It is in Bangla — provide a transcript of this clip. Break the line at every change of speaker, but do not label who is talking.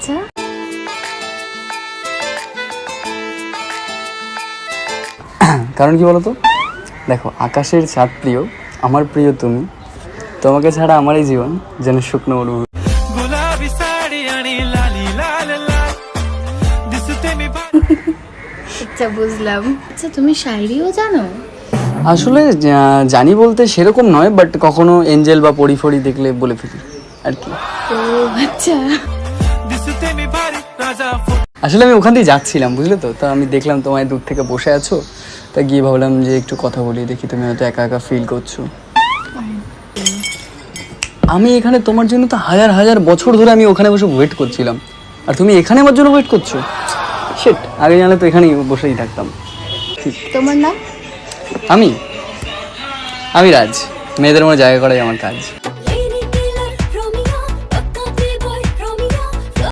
আচ্ছা,
কারণ কি বলতো, দেখো আকাশের চাঁদ প্রিয়, আমার প্রিয় তুমি, তোমাকে ছাড়া আমার এই জীবন যেন শুকনো মরুভূমি।
আচ্ছা বুঝলাম। আচ্ছা তুমি শায়রিও জানো?
আসলে জানি বলতে সেরকম নয়, বাট কখনো এঞ্জেল বা পরি ফড়ি দেখলে বলে ফেলি আর কি।
ও আচ্ছা।
আসলে আমি ওখান দিয়ে যাচ্ছিলাম, বুঝলে তো, তা আমি দেখলাম তোমায় দূর থেকে বসে আছো, তা গিয়ে ভাবলাম যে একটু কথা বলি, দেখি তুমি হয়তো একা একা ফিল করছো। আমি এখানে তোমার জন্য তো হাজার হাজার বছর ধরে আমি ওখানে বসে ওয়েট করছিলাম, আর তুমি এখানে আমার জন্য ওয়েট করছো। শিট, আগে জানলে তো এখানেই বসেই থাকতাম।
তোমার নাম?
আমি রাজ, মেয়েদের মনে জায়গা করাই আমার কাজ।